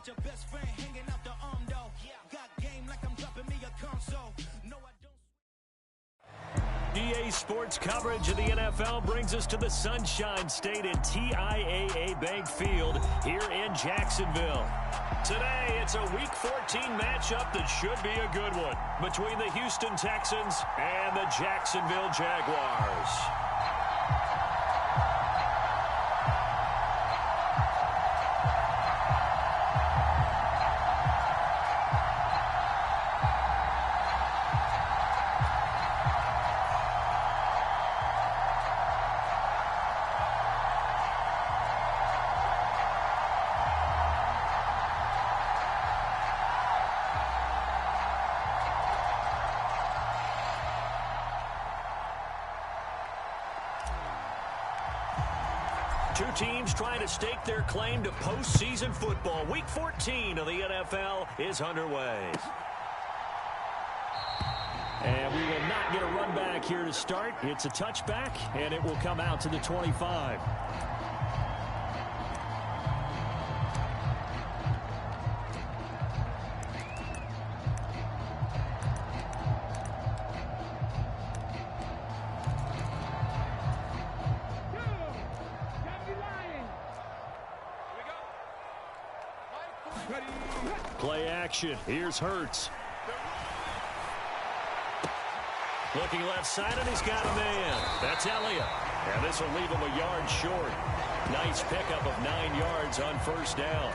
your best friend hanging out the arm though. Got game like I'm dropping me a console. No, I don't. EA Sports coverage of the NFL brings us to the Sunshine State at TIAA Bank Field here in Jacksonville. Today, it's a Week 14 matchup that should be a good one between the Houston Texans and the Jacksonville Jaguars. Two teams trying to stake their claim to postseason football. Week 14 of the NFL is underway. And we will not get a run back here to start. It's a touchback, and it will come out to the 25. Play action. Here's Hurts. Looking left side, and he's got a man. That's Elliott. And this will leave him a yard short. Nice pickup of 9 yards on first down.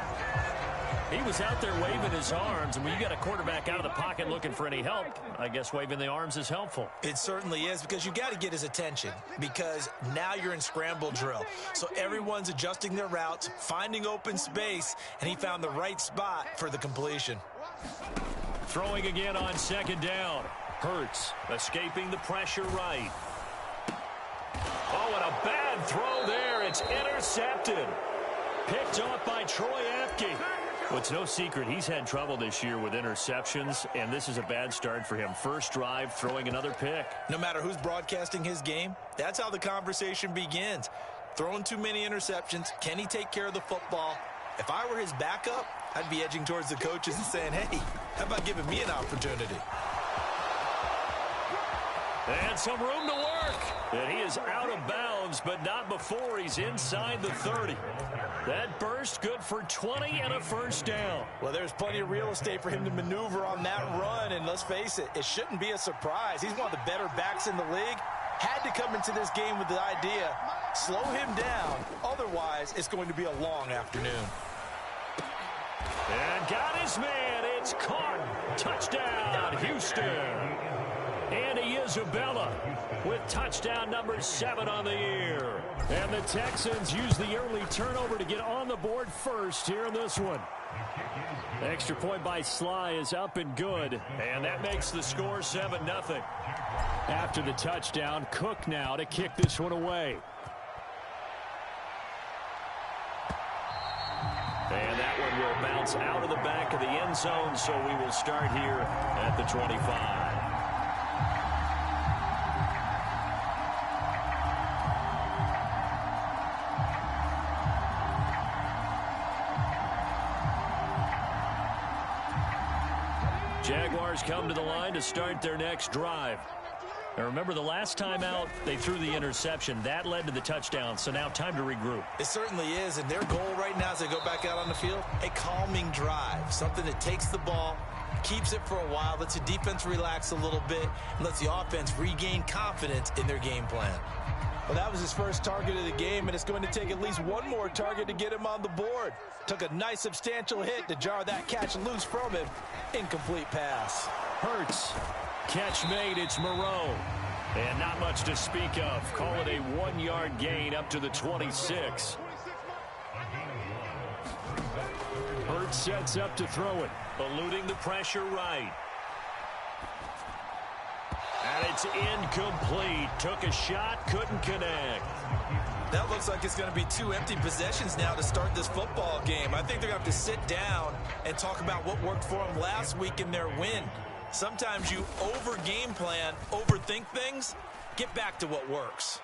He was out there waving his arms, and when you got a quarterback out of the pocket looking for any help, I guess waving the arms is helpful. It certainly is, because you got to get his attention, because now you're in scramble drill. So everyone's adjusting their routes, finding open space, and he found the right spot for the completion. Throwing again on second down. Hurts escaping the pressure right. Oh, and a bad throw there. It's intercepted. Picked off by Troy Apke. Well, it's no secret he's had trouble this year with interceptions, and this is a bad start for him. First drive, throwing another pick. No matter who's broadcasting his game, that's how the conversation begins. Throwing too many interceptions, can he take care of the football? If I were his backup, I'd be edging towards the coaches and saying, hey, how about giving me an opportunity? And some room to work. And he is out of bounds, but not before he's inside the 30. That burst good for 20 and a first down. Well, there's plenty of real estate for him to maneuver on that run, and let's face it, it shouldn't be a surprise. He's one of the better backs in the league. Had to come into this game with the idea, slow him down, otherwise it's going to be a long afternoon. And got his man. It's caught. Touchdown, Houston. Andy Isabella with touchdown number 7 on the year. And the Texans use the early turnover to get on the board first here in this one. Extra point by Sly is up and good. And that makes the score 7-0. After the touchdown, Cook now to kick this one away. And that one will bounce out of the back of the end zone, so we will start here at the 25. Jaguars come to the line to start their next drive. Now remember, the last time out, they threw the interception. That led to the touchdown, so now time to regroup. It certainly is, and their goal right now as they go back out on the field, a calming drive, something that takes the ball, keeps it for a while, lets the defense relax a little bit, and lets the offense regain confidence in their game plan. Well, that was his first target of the game, and it's going to take at least one more target to get him on the board. Took a nice substantial hit to jar that catch loose from him. Incomplete pass. Hurts. Catch made. It's Moreau. And not much to speak of. Call it a 1-yard gain up to the 26. Hurts sets up to throw it. Eluding the pressure right. And it's incomplete. Took a shot, couldn't connect. That looks like it's going to be 2 empty possessions now to start this football game. I think they're going to have to sit down and talk about what worked for them last week in their win. Sometimes you over-game plan, overthink things. Get back to what works.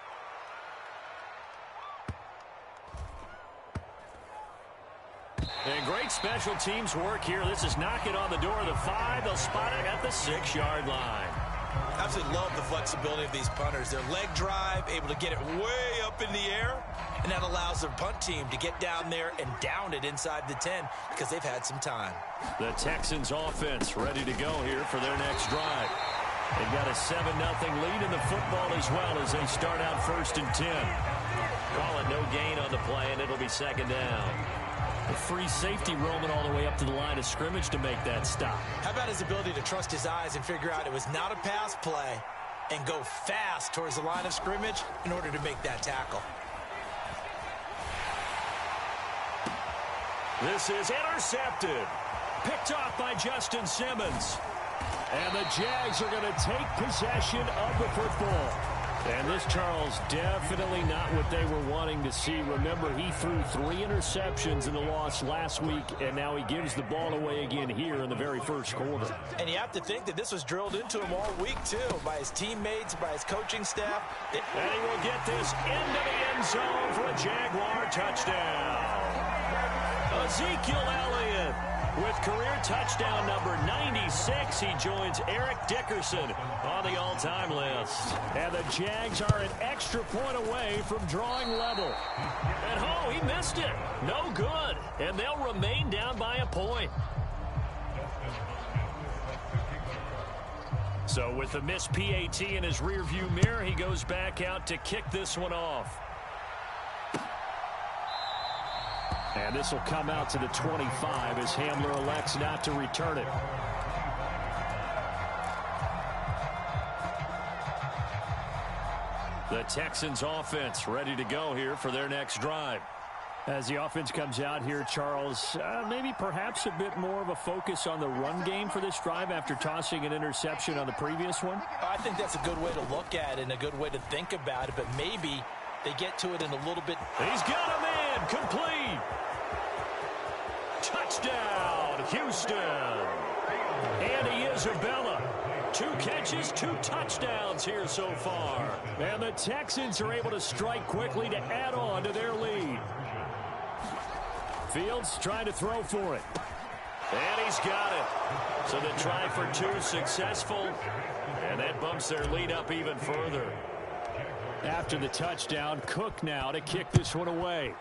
And great special teams work here. This is knocking on the door of the 5. They'll spot it at the 6-yard line. Absolutely love the flexibility of these punters. Their leg drive, able to get it way up in the air, and that allows their punt team to get down there and down it inside the 10 because they've had some time. The Texans offense ready to go here for their next drive. They've got a 7-0 lead in the football as well as they start out 1st and 10. Call it no gain on the play, and it'll be 2nd down. A free safety roaming all the way up to the line of scrimmage to make that stop. How about his ability to trust his eyes and figure out it was not a pass play and go fast towards the line of scrimmage in order to make that tackle? This is intercepted. Picked off by Justin Simmons. And the Jags are going to take possession of the football. And this, Charles, definitely not what they were wanting to see. Remember, he threw 3 interceptions in the loss last week, and now he gives the ball away again here in the very first quarter. And you have to think that this was drilled into him all week, too, by his teammates, by his coaching staff. And he will get this into the end zone for a Jaguar touchdown. Ezekiel Elliott with career touchdown number 96. He joins Eric Dickerson on the all-time list. And the Jags are an extra point away from drawing level. And oh, he missed it. No good. And they'll remain down by a point. So with the missed PAT in his rearview mirror, he goes back out to kick this one off. And this will come out to the 25 as Hamler elects not to return it. The Texans offense ready to go here for their next drive. As the offense comes out here, Charles, maybe perhaps a bit more of a focus on the run game for this drive after tossing an interception on the previous one? I think that's a good way to look at it and a good way to think about it, but maybe they get to it in a little bit. He's got a man complete. Touchdown, Houston. Andy Isabella. 2 catches, 2 touchdowns here so far. And the Texans are able to strike quickly to add on to their lead. Fields trying to throw for it. And he's got it. So the try for 2 successful. And that bumps their lead up even further. After the touchdown, Cook now to kick this one away.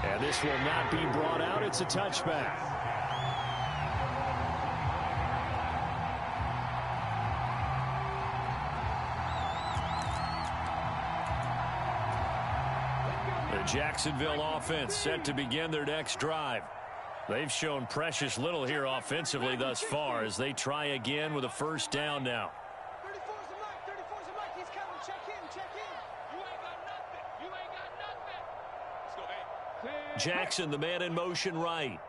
And this will not be brought out. It's a touchback. The Jacksonville offense set to begin their next drive. They've shown precious little here offensively thus far as they try again with a 1st down now. Jackson, the man in motion right.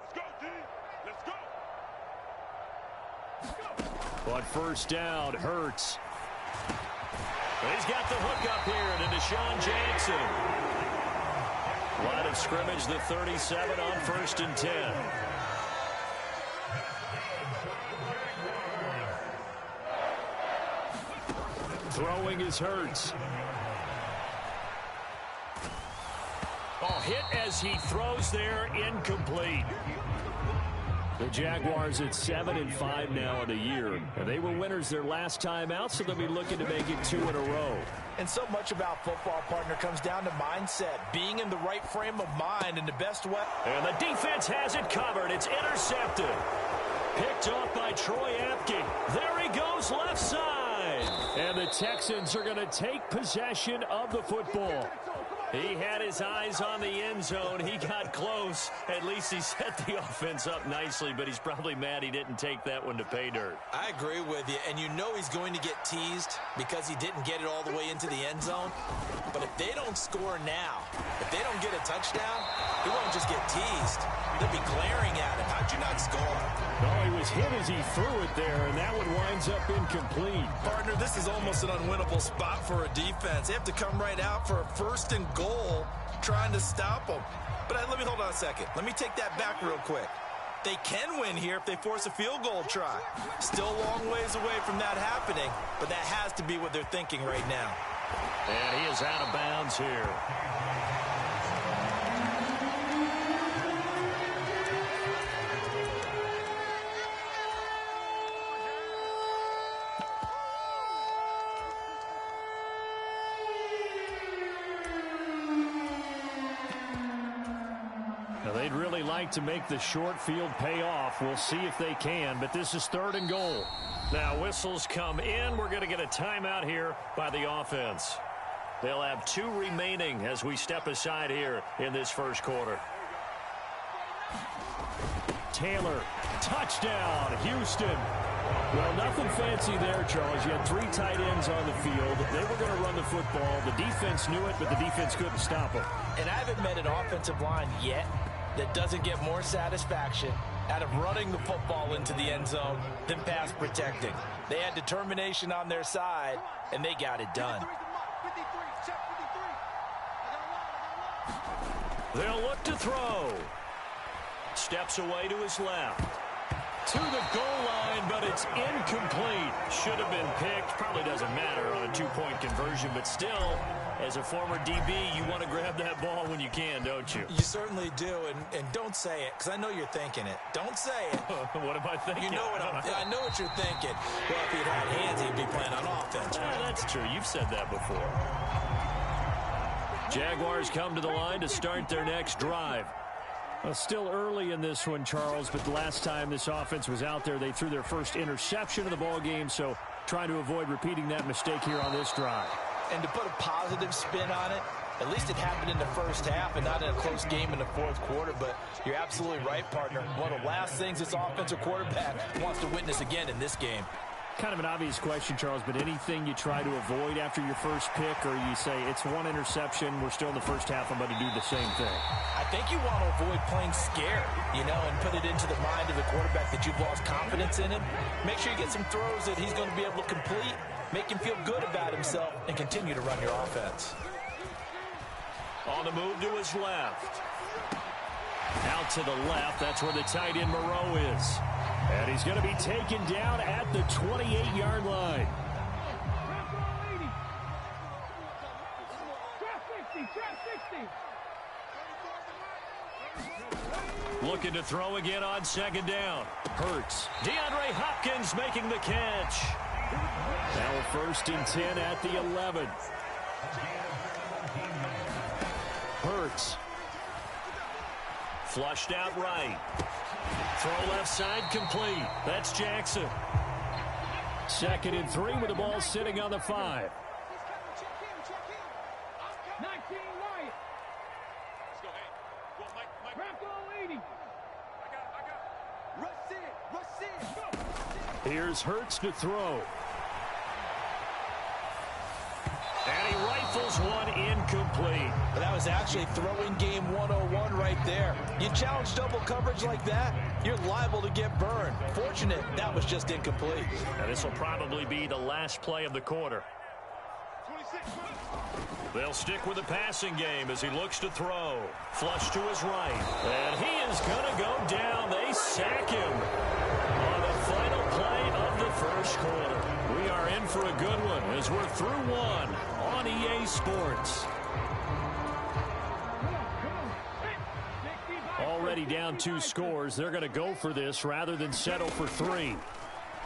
But 1st down, Hurts. He's got the hook up here to Deshaun Jackson. Line of scrimmage, the 37 on 1st and 10. Throwing is Hurts. Oh, hit as he throws there, incomplete. The Jaguars at 7-5 now in the year. And they were winners their last time out, so they'll be looking to make it 2 in a row. And so much about football, partner, comes down to mindset, being in the right frame of mind in the best way. And the defense has it covered. It's intercepted. Picked off by Troy Apke. There he goes, left side. And the Texans are going to take possession of the football. He had his eyes on the end zone. He got close. At least he set the offense up nicely, but he's probably mad he didn't take that one to pay dirt. I agree with you, and you know he's going to get teased because he didn't get it all the way into the end zone. But if they don't score now, if they don't get a touchdown, he won't just get teased. They'll be glaring at him. How'd you not score? No, he was hit as he threw it there, and that one winds up incomplete. Partner, this is almost an unwinnable spot for a defense. They have to come right out for a 1st and goal trying to stop them. But let me hold on a second. Let me take that back real quick. They can win here if they force a field goal try. Still a long ways away from that happening, but that has to be what they're thinking right now. And he is out of bounds here. Now, they'd really like to make the short field pay off. We'll see if they can, but this is 3rd and goal. Now, whistles come in. We're going to get a timeout here by the offense. They'll have 2 remaining as we step aside here in this first quarter. Taylor, touchdown, Houston. Well, nothing fancy there, Charles. You had 3 tight ends on the field. They were going to run the football. The defense knew it, but the defense couldn't stop them. And I haven't met an offensive line yet that doesn't get more satisfaction out of running the football into the end zone than pass protecting. They had determination on their side, and they got it done. They'll look to throw. Steps away to his left. To the goal line, but it's incomplete. Should have been picked. Probably doesn't matter on a 2-point conversion, but still, as a former DB, you want to grab that ball when you can, don't you? You certainly do, and don't say it, because I know you're thinking it. Don't say it. What am I thinking? You know what I know what you're thinking. Well, if he'd had hands, he'd be playing on offense. Right? That's true. You've said that before. Jaguars come to the line to start their next drive. Well, still early in this one, Charles, but the last time this offense was out there, they threw their first interception of the ball game, so trying to avoid repeating that mistake here on this drive. And to put a positive spin on it, at least it happened in the first half and not in a close game in the 4th quarter, but you're absolutely right, partner. One of the last things this offensive quarterback wants to witness again in this game. Kind of an obvious question, Charles, but anything you try to avoid after your first pick, or you say it's 1 interception, we're still in the first half, I'm going to do the same thing? I think you want to avoid playing scared, and put it into the mind of the quarterback that you've lost confidence in him. Make sure you get some throws that he's going to be able to complete, make him feel good about himself, and continue to run your offense. On the move to his left. Out to the left, that's where the tight end Moreau is. And he's going to be taken down at the 28-yard line. Looking to throw again on 2nd down. Hurts. DeAndre Hopkins making the catch. Now a 1st and 10 at the 11. Hurts. Flushed out right. Throw left side complete. That's Jackson. 2nd and 3 with the ball sitting on the 5. Here's Hurts to throw. And he rifles one incomplete. But that was actually throwing game 101 right there. You challenge double coverage like that, you're liable to get burned. Fortunate that was just incomplete. Now this will probably be the last play of the quarter. They'll stick with the passing game as he looks to throw. Flush to his right. And he is going to go down. They sack him on the final play of the first quarter. We are in for a good one as we're through one on EA Sports. Already down 2 scores. They're going to go for this rather than settle for 3.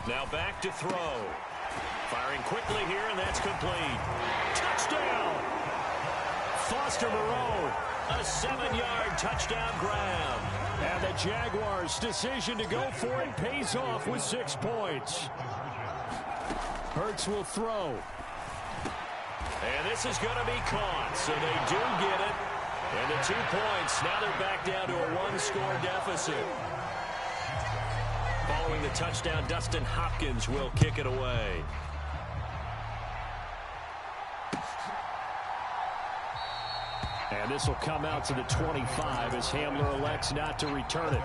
Now back to throw. Firing quickly here, and that's complete. Touchdown! Foster Moreau, a 7-yard touchdown grab. And the Jaguars' decision to go for it pays off with 6 points. Hurts will throw. And this is going to be caught, so they do get it. And the 2 points, now they're back down to a 1-score deficit. Following the touchdown, Dustin Hopkins will kick it away. And this will come out to the 25 as Hamler elects not to return it.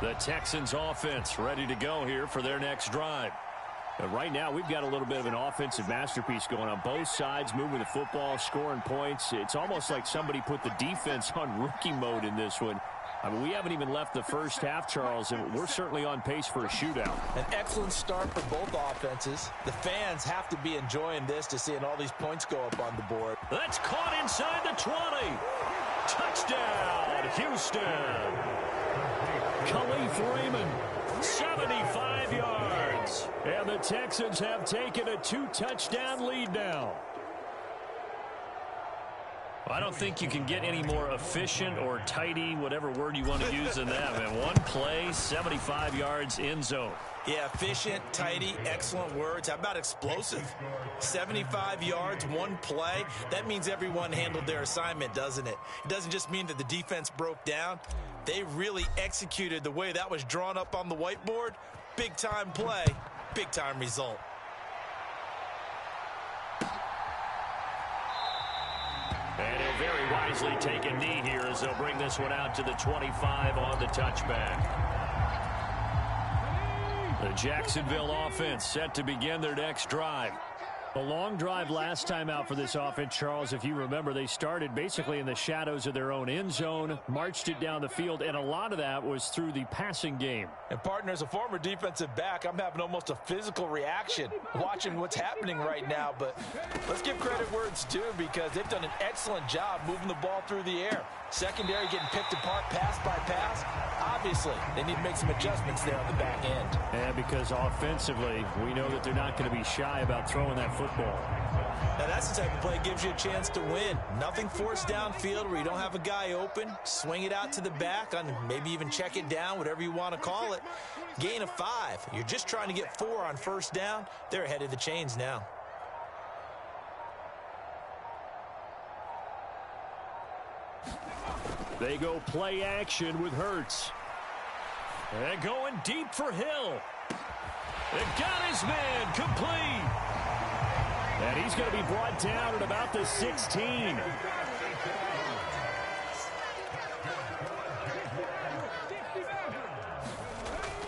The Texans offense ready to go here for their next drive. Right now, we've got a little bit of an offensive masterpiece going on. Both sides moving the football, scoring points. It's almost like somebody put the defense on rookie mode in this one. I mean, we haven't even left the first half, Charles, and we're certainly on pace for a shootout. An excellent start for both offenses. The fans have to be enjoying this to seeing all these points go up on the board. That's caught inside the 20. Touchdown, Houston. Khalif Raymond, 75 yards. And the Texans have taken a 2-touchdown lead now. I don't think you can get any more efficient or tidy, whatever word you want to use in that. Man, one play, 75 yards, end zone. Yeah, efficient, tidy, excellent words. How about explosive? 75 yards, one play. That means everyone handled their assignment, doesn't it? It doesn't just mean that the defense broke down. They really executed the way that was drawn up on the whiteboard. Big-time play, big-time result. And he'll very wisely take a knee here as they'll bring this one out to the 25 on the touchback. The Jacksonville offense set to begin their next drive. A long drive last time out for this offense, Charles. If you remember, they started basically in the shadows of their own end zone, marched it down the field, and a lot of that was through the passing game. And, partner, as a former defensive back, I'm having almost a physical reaction watching what's happening right now. But let's give credit where it's due because they've done an excellent job moving the ball through the air. Secondary getting picked apart pass by pass. Obviously, they need to make some adjustments there on the back end. And because offensively, we know that they're not going to be shy about throwing that football. Now, that's the type of play that gives you a chance to win. Nothing forced downfield where you don't have a guy open. Swing it out to the back, on maybe even check it down, whatever you want to call it. Gain of 5. You're just trying to get 4 on first down. They're ahead of the chains now. They go play action with Hurts. They're going deep for Hill. They've got his man complete. And he's going to be brought down at about the 16.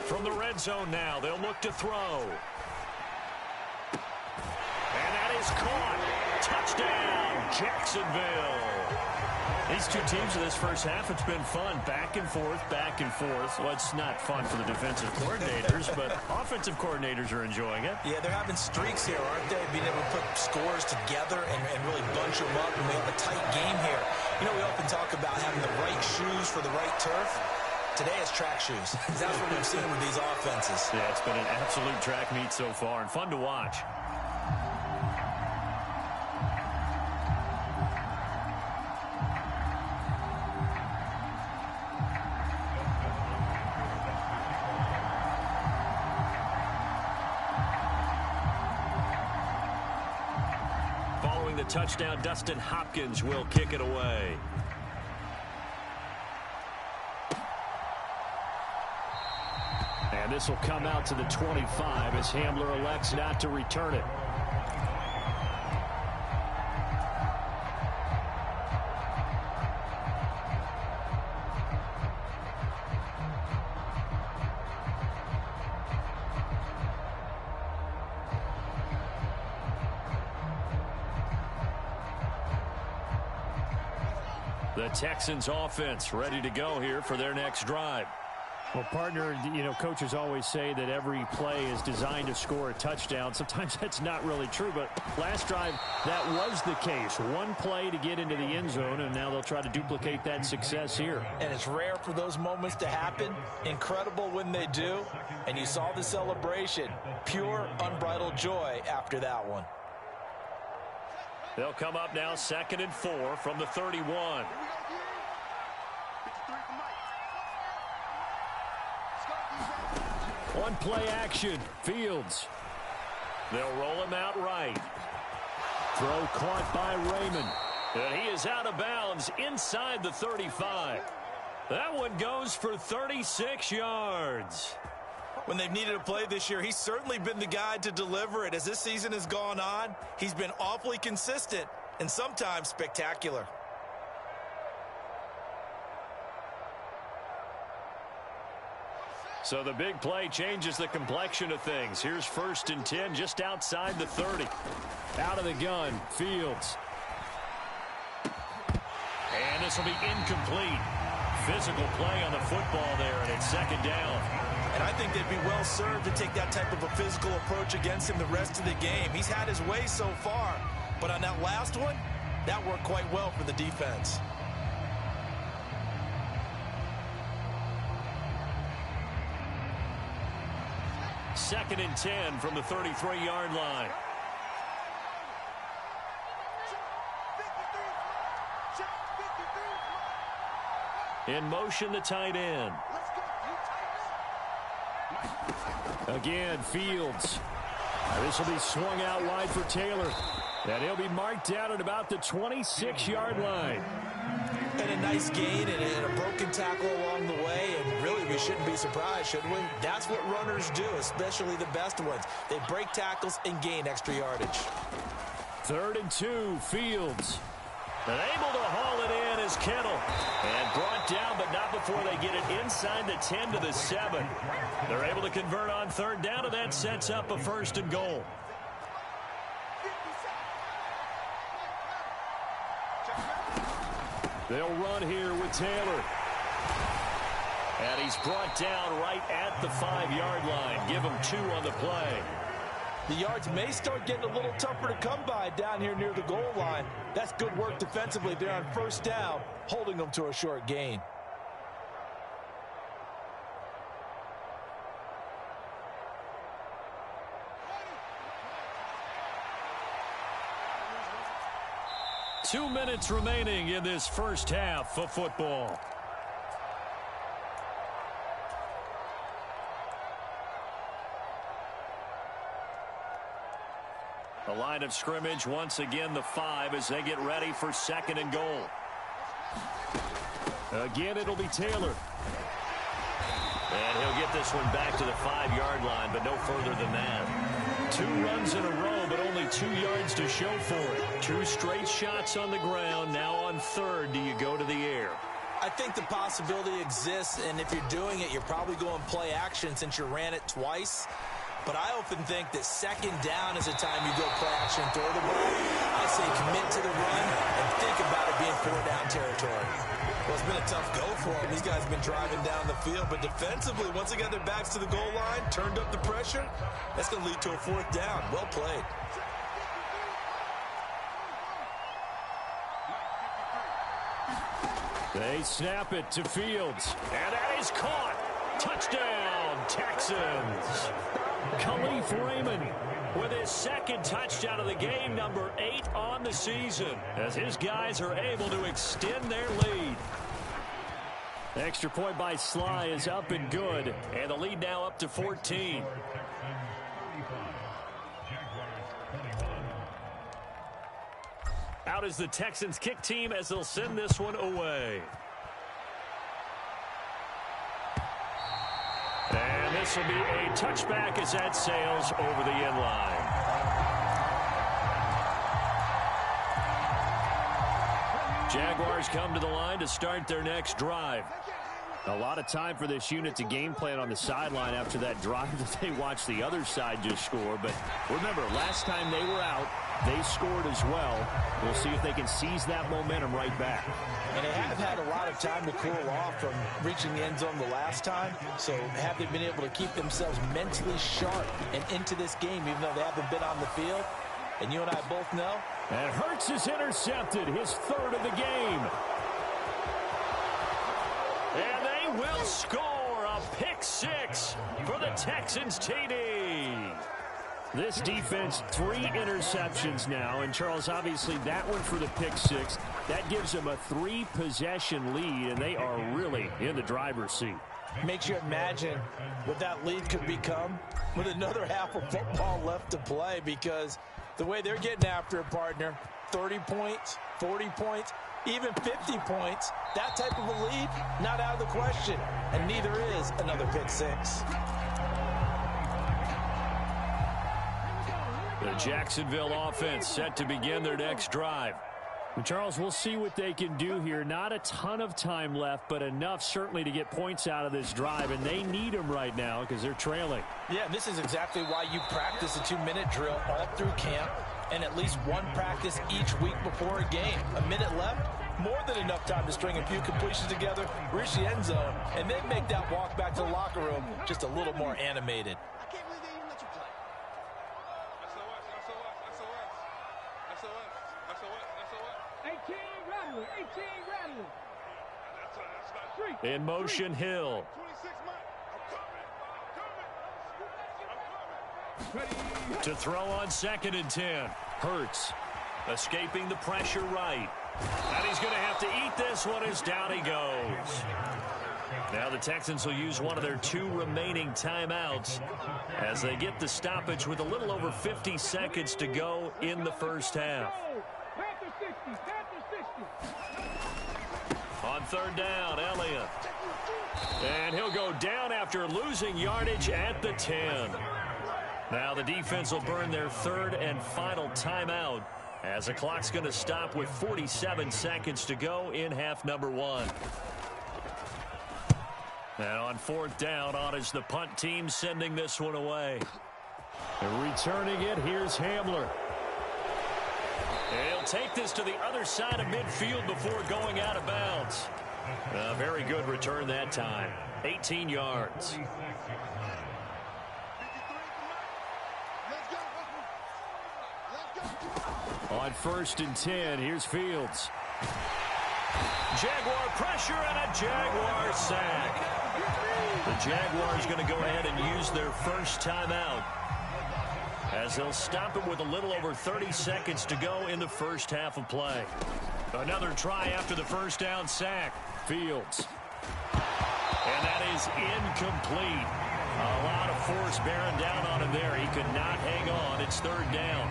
From the red zone now, they'll look to throw. And that is caught. Touchdown, Jacksonville. These two teams in this first half, it's been fun. Back and forth, back and forth. Well, it's not fun for the defensive coordinators, but offensive coordinators are enjoying it. Yeah, they're having streaks here, aren't they? Being able to put scores together and really bunch them up, and we have a tight game here. You know, we often talk about having the right shoes for the right turf. Today it's track shoes. That's what we've seen with these offenses. Yeah, it's been an absolute track meet so far, and fun to watch. Following the touchdown, Dustin Hopkins will kick it away. And this will come out to the 25 as Hamler elects not to return it. The Texans offense ready to go here for their next drive. Well, partner, you know, coaches always say that every play is designed to score a touchdown. Sometimes that's not really true, but last drive, that was the case. One play to get into the end zone, and now they'll try to duplicate that success here. And it's rare for those moments to happen. Incredible when they do. And you saw the celebration. Pure, unbridled joy after that one. They'll come up now 2nd and 4 from the 31. On play action, Fields. They'll roll him out right. Throw caught by Raymond. And he is out of bounds inside the 35. That one goes for 36 yards. When they've needed a play this year, he's certainly been the guy to deliver it. As this season has gone on, he's been awfully consistent and sometimes spectacular. So the big play changes the complexion of things. Here's 1st and 10 just outside the 30. Out of the gun, Fields. And this will be incomplete. Physical play on the football there, and it's 2nd down. And I think they'd be well served to take that type of a physical approach against him the rest of the game. He's had his way so far, but on that last one, that worked quite well for the defense. Second and 10 from the 33-yard line. In motion, the tight end. Again, Fields. This will be swung out wide for Taylor. And he'll be marked down at about the 26-yard line. And a nice gain and a broken tackle along the way. And really, we shouldn't be surprised, should we? That's what runners do, especially the best ones. They break tackles and gain extra yardage. 3rd and 2, Fields. And able to haul it in is Kittle. And brought down, but not before they get it inside the 10 to the 7. They're able to convert on 3rd down, and that sets up a 1st and goal. They'll run here with Taylor. And he's brought down right at the 5-yard line. Give him 2 on the play. The yards may start getting a little tougher to come by down here near the goal line. That's good work defensively there on 1st down, holding them to a short gain. Two minutes remaining in this first half of football. The line of scrimmage, once again, the 5 as they get ready for 2nd and goal. Again, it'll be Taylor. And he'll get this one back to the 5-yard line, but no further than that. 2 runs in a row, but only 2 yards to show for it. 2 straight shots on the ground. Now on 3rd, do you go to the air? I think the possibility exists, and if you're doing it, you're probably going play action since you ran it twice. But I often think that 2nd down is a time you go play action and throw the ball. I say commit to the run and think about it being 4-down territory. Well, it's been a tough go for them. These guys have been driving down the field. But defensively, once they got their backs to the goal line, turned up the pressure, that's going to lead to a 4th down. Well played. They snap it to Fields. And that is caught. Touchdown, Texans. Khalif Raymond with his 2nd touchdown of the game, number 8 on the season, as his guys are able to extend their lead. Extra point by Sly is up and good, and the lead now up to 14. Out is the Texans kick team as they'll send this one away. And this will be a touchback as that sails over the end line. Jaguars come to the line to start their next drive. A lot of time for this unit to game plan on the sideline after that drive that they watched the other side just score. But remember, last time they were out, they scored as well. We'll see if they can seize that momentum right back. And they have had a lot of time to cool off from reaching the end zone the last time. So have they been able to keep themselves mentally sharp and into this game, even though they haven't been on the field? And you and I both know. And Hurts is intercepted, his 3rd of the game. And they will score a pick 6 for the Texans TD. This defense, 3 interceptions now. And, Charles, obviously that one for the pick 6. That gives them a 3-possession lead, and they are really in the driver's seat. Makes you imagine what that lead could become with another half of football left to play, because the way they're getting after a partner, 30 points, 40 points, even 50 points, that type of a lead, not out of the question. And neither is another pick 6. The Jacksonville offense set to begin their next drive. Charles, we'll see what they can do here. Not a ton of time left, but enough certainly to get points out of this drive, and they need them right now because they're trailing. Yeah, this is exactly why you practice a 2-minute drill all through camp and at least one practice each week before a game. A minute left, more than enough time to string a few completions together, reach the end zone, and then make that walk back to the locker room just a little more animated. I can't believe they even let you play. SOS. 18 rattling. 18 rattling. In motion, Hill. 26 I'm coming. To throw on 2nd and 10. Hurts escaping the pressure right. And he's going to have to eat this one as down he goes. Now the Texans will use one of their 2 remaining timeouts as they get the stoppage with a little over 50 seconds to go in the first half. Panther 60. Panther 60. On 3rd down, Elliott. And he'll go down after losing yardage at the 10. Now the defense will burn their 3rd and final timeout as the clock's going to stop with 47 seconds to go in half number 1. And on 4th down, on is the punt team sending this one away. And returning it, here's Hamler. And he'll take this to the other side of midfield before going out of bounds. A very good return that time. 18 yards. On 1st and 10, here's Fields. Jaguar pressure and a Jaguar sack. The Jaguars going to go ahead and use their first timeout as they'll stop it with a little over 30 seconds to go in the first half of play. Another try after the first down sack. Fields. And that is incomplete. A lot of force bearing down on him there. He could not hang on. It's 3rd down.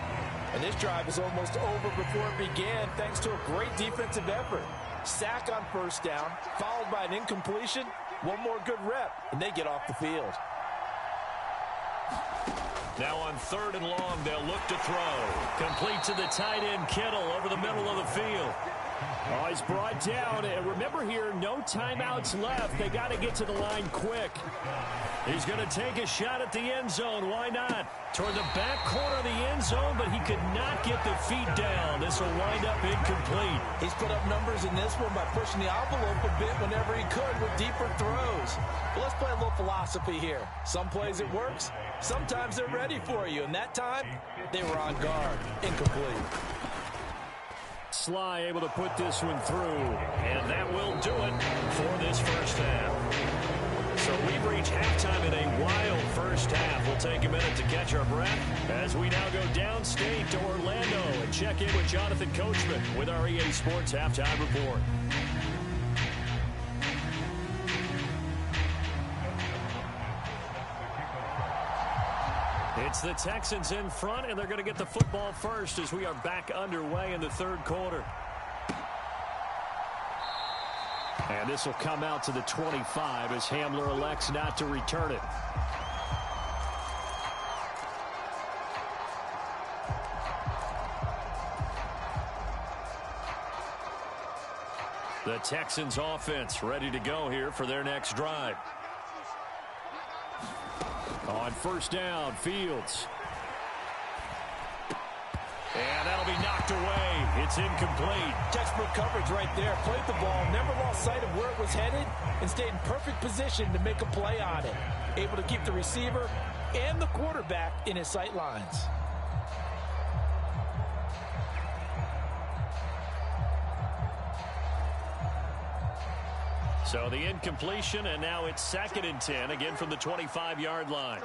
And this drive is almost over before it began thanks to a great defensive effort. Sack on 1st down, followed by an incompletion. One more good rep, and they get off the field. Now on 3rd and long, they'll look to throw. Complete to the tight end, Kittle, over the middle of the field. Oh, he's brought down. And remember here, no timeouts left. They got to get to the line quick. He's going to take a shot at the end zone. Why not? Toward the back corner of the end zone, but he could not get the feet down. This will wind up incomplete. He's put up numbers in this one by pushing the envelope a bit whenever he could with deeper throws. But let's play a little philosophy here. Some plays it works. Sometimes they're ready for you. And that time, they were on guard. Incomplete. Sly able to put this one through. And that will do it for this first half. So we've reached halftime in a wild first half. We'll take a minute to catch our breath as we now go downstate to Orlando and check in with Jonathan Coachman with our EA Sports Halftime Report. It's the Texans in front, and they're going to get the football first as we are back underway in the 3rd quarter. And this will come out to the 25 as Hamler elects not to return it. The Texans offense ready to go here for their next drive. On 1st down, Fields. And that'll be knocked away. It's incomplete. Textbook coverage right there. Played the ball, never lost sight of where it was headed, and stayed in perfect position to make a play on it. Able to keep the receiver and the quarterback in his sight lines. So the incompletion, and now it's 2nd and 10, again from the 25-yard line.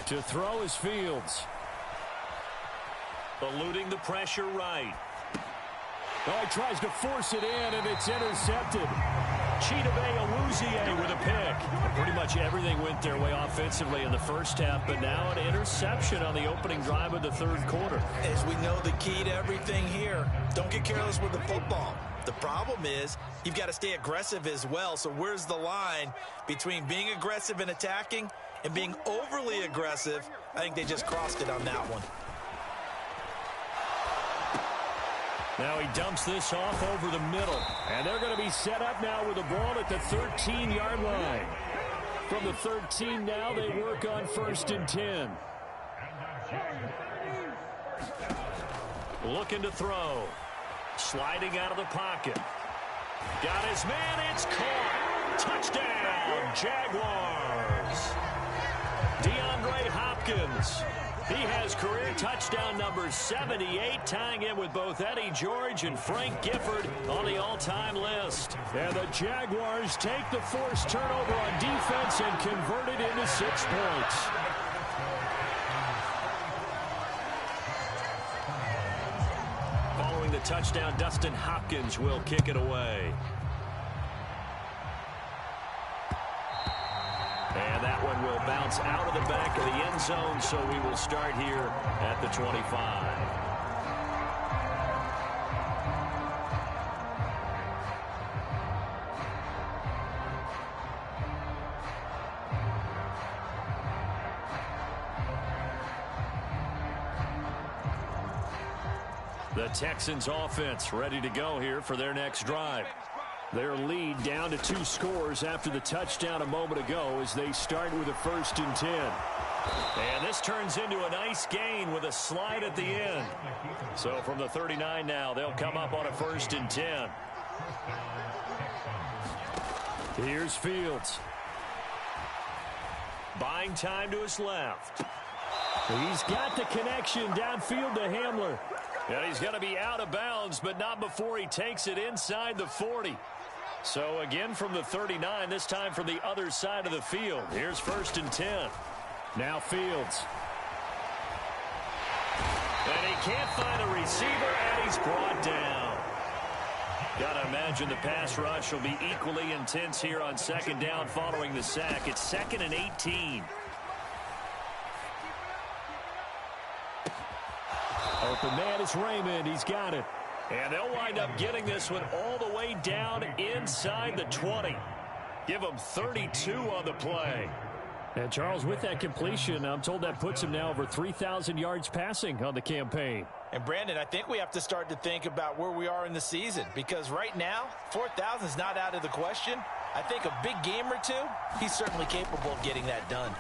To throw is Fields. Eluding the pressure right. Oh, he tries to force it in, and it's intercepted. Chidobe Awuzie with a pick. Pretty much everything went their way offensively in the first half, but now an interception on the opening drive of the 3rd quarter. As we know, the key to everything here, don't get careless with the football. The problem is you've got to stay aggressive as well. So where's the line between being aggressive and attacking and being overly aggressive I think they just crossed it on that one. Now he dumps this off over the middle. And they're going to be set up now with the ball at the 13-yard line. From the 13 now, they work on 1st and 10. Looking to throw. Sliding out of the pocket. Got his man. It's caught. Touchdown, Jaguars. DeAndre Hopkins. He has career touchdown number 78, tying in with both Eddie George and Frank Gifford on the all-time list. And the Jaguars take the forced turnover on defense and convert it into 6 points. Following the touchdown, Dustin Hopkins will kick it away. And that one will bounce out of the back of the end zone, so we will start here at the 25. The Texans offense ready to go here for their next drive. Their lead down to 2 scores after the touchdown a moment ago as they start with a 1st and 10. And this turns into a nice gain with a slide at the end. So from the 39 now, they'll come up on a 1st and 10. Here's Fields. Buying time to his left. He's got the connection downfield to Hamler. And he's going to be out of bounds, but not before he takes it inside the 40. So again from the 39, this time from the other side of the field. Here's 1st and 10. Now Fields. And he can't find a receiver, and he's brought down. Got to imagine the pass rush will be equally intense here on 2nd down following the sack. It's 2nd and 18. Open man is Raymond. He's got it. And they'll wind up getting this one all the way down inside the 20. Give them 32 on the play. And Charles, with that completion, I'm told that puts him now over 3,000 yards passing on the campaign. And Brandon, I think we have to start to think about where we are in the season, because right now 4,000 is not out of the question. I think a big game or two, he's certainly capable of getting that done.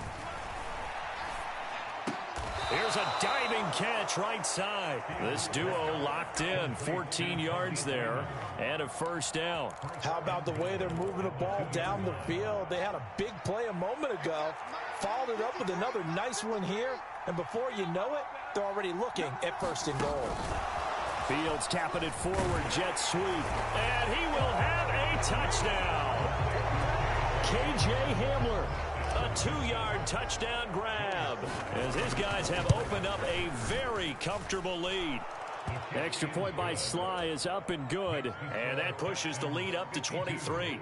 Here's a diving catch right side. This duo locked in, 14 yards there, and a 1st down. How about the way they're moving the ball down the field? They had a big play a moment ago, followed it up with another nice one here, and before you know it, they're already looking at 1st and goal. Fields tapping it forward, jet sweep, and he will have a touchdown. K.J. Hamler. A 2-yard touchdown grab as his guys have opened up a very comfortable lead. Extra point by Sly is up and good, and that pushes the lead up to 23.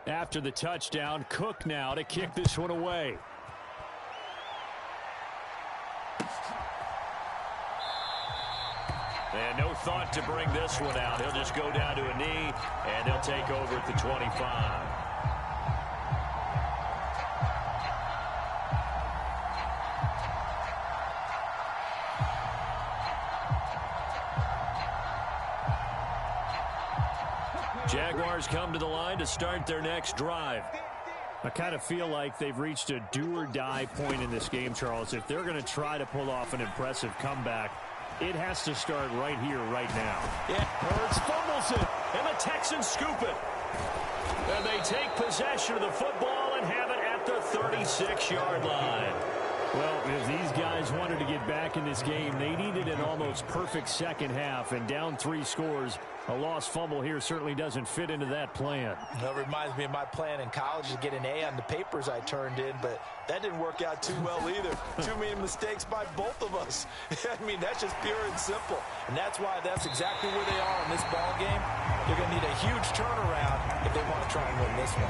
After the touchdown, Cook now to kick this one away. And no thought to bring this one out. He'll just go down to a knee, and they'll take over at the 25. Jaguars come to the line to start their next drive. I kind of feel like they've reached a do-or-die point in this game, Charles. If they're going to try to pull off an impressive comeback, it has to start right here, right now. Yeah, Hurts fumbles it, and the Texans scoop it. And they take possession of the football and have it at the 36-yard line. Well, if these guys wanted to get back in this game, they needed an almost perfect second half, and down 3 scores. A lost fumble here certainly doesn't fit into that plan. That reminds me of my plan in college to get an A on the papers I turned in, but that didn't work out too well either. Too many mistakes by both of us. I mean, that's just pure and simple. And that's why that's exactly where they are in this ball game. They're going to need a huge turnaround if they want to try and win this one.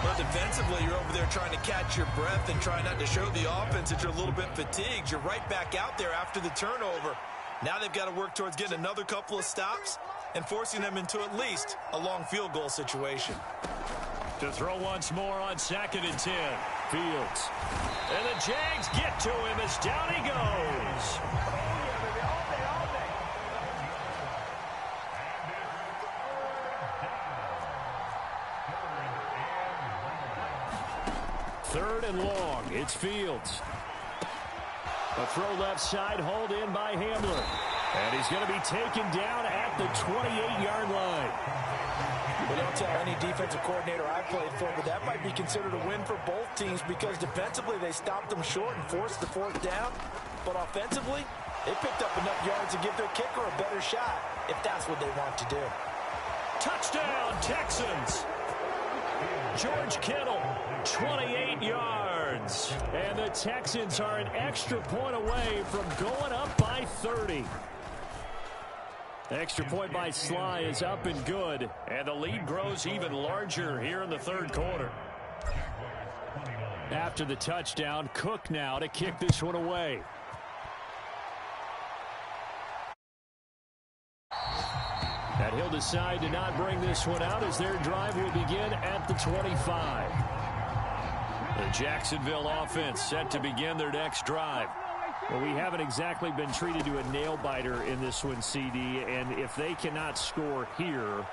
Well, defensively, you're over there trying to catch your breath and try not to show the offense that you're a little bit fatigued. You're right back out there after the turnover. Now they've got to work towards getting another couple of stops and forcing them into at least a long field goal situation. To throw once more on 2nd and 10. Fields. And the Jags get to him as down he goes. Third and long. It's Fields. A throw left side, hauled in by Hamler. And he's going to be taken down at the 28-yard line. We don't tell any defensive coordinator I've played for, but that might be considered a win for both teams because defensively they stopped them short and forced the 4th down. But offensively, they picked up enough yards to give their kicker a better shot if that's what they want to do. Touchdown, Texans. George Kittle, 28 yards. And the Texans are an extra point away from going up by 30. Extra point by Sly is up and good. And the lead grows even larger here in the 3rd quarter. After the touchdown, Cook now to kick this one away. And he'll decide to not bring this one out as their drive will begin at the 25. The Jacksonville offense set to begin their next drive. Well, we haven't exactly been treated to a nail-biter in this one, CD, and if they cannot score here,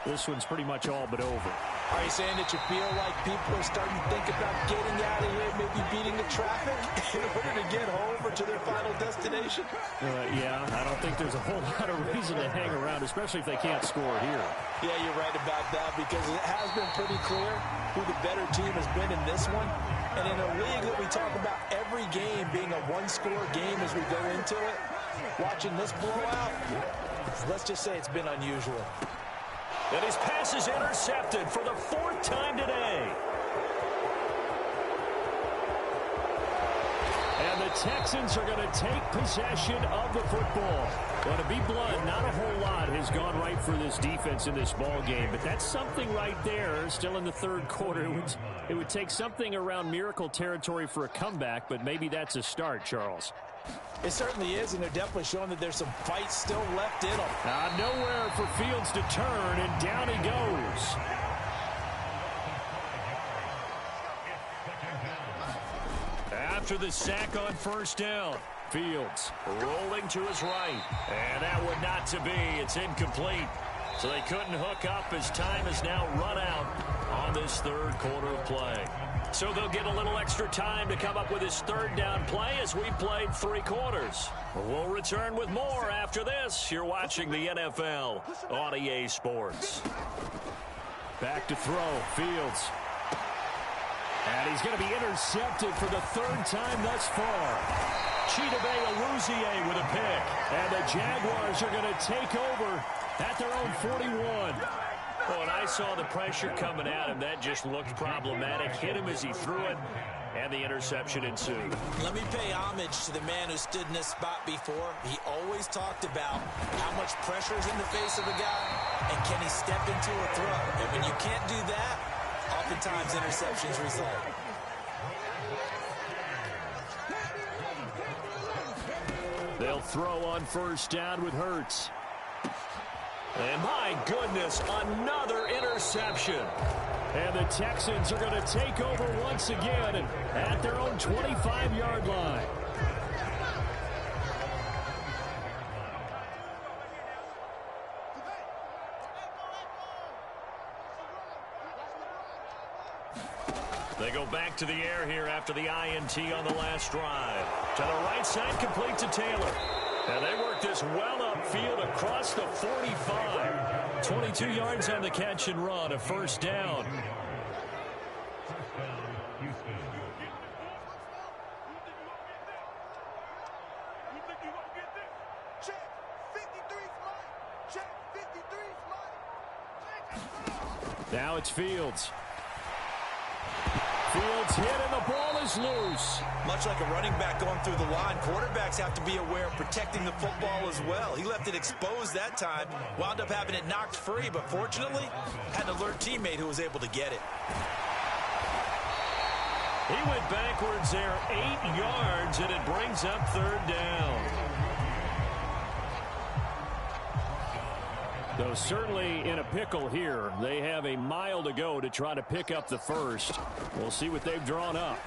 this one's pretty much all but over. Are you saying that you feel like people are starting to think about getting out of here, maybe beating the traffic in order to get home or to their final destination? Yeah, I don't think there's a whole lot of reason to hang around, especially if they can't score here. Yeah, you're right about that because it has been pretty clear who the better team has been in this one. And in a league that we talk about every game being a one-score game as we go into it, watching this blowout, let's just say it's been unusual. And his pass is intercepted for the 4th time today. And the Texans are going to take possession of the football. Well, to be blunt, not a whole lot has gone right for this defense in this ball game, but that's something right there. Still in the 3rd quarter, it would take something around miracle territory for a comeback, but maybe that's a start, Charles. It certainly is, and they're definitely showing that there's some fight still left in them. Nowhere for Fields to turn, and down he goes. After the sack on 1st down, Fields rolling to his right. And that would not to be. It's incomplete. So they couldn't hook up as time has now run out on this 3rd quarter of play. So they'll get a little extra time to come up with his 3rd down play as we played 3 quarters. We'll return with more after this. You're watching the NFL on EA Sports. Back to throw, Fields. And he's going to be intercepted for the 3rd time thus far. Chidobe Awuzie with a pick. And the Jaguars are going to take over at their own 41. Oh, and I saw the pressure coming at him. That just looked problematic. Hit him as he threw it, and the interception ensued. Let me pay homage to the man who stood in this spot before. He always talked about how much pressure is in the face of a guy, and can he step into a throw. And when you can't do that, oftentimes interceptions result. They'll throw on 1st down with Hurts. And my goodness, another interception. And the Texans are going to take over once again at their own 25-yard line. They go back to the air here after the INT on the last drive. To the right side, complete to Taylor. And they work this well upfield across the 45. 22 yards on the catch and run, a 1st down. Now it's Fields. Fields hit and the ball is loose. Much like a running back going through the line, quarterbacks have to be aware of protecting the football as well. He left it exposed that time, wound up having it knocked free, but fortunately had an alert teammate who was able to get it. He went backwards there 8 yards, and it brings up 3rd down. Though certainly in a pickle here. They have a mile to go to try to pick up the first. We'll see what they've drawn up.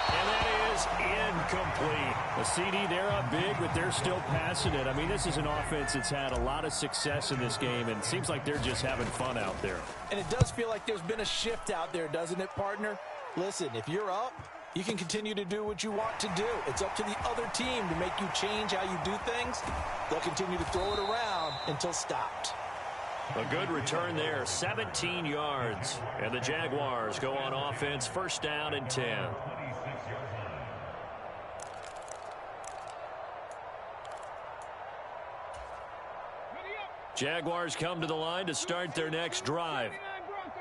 And that is incomplete. A CD, they're up big, but they're still passing it. I mean, this is an offense that's had a lot of success in this game, and it seems like they're just having fun out there. And it does feel like there's been a shift out there, doesn't it, partner? Listen, if you're up, you can continue to do what you want to do. It's up to the other team to make you change how you do things. They'll continue to throw it around until stopped. A good return there, 17 yards. And the Jaguars go on offense, first down and 10. Jaguars come to the line to start their next drive.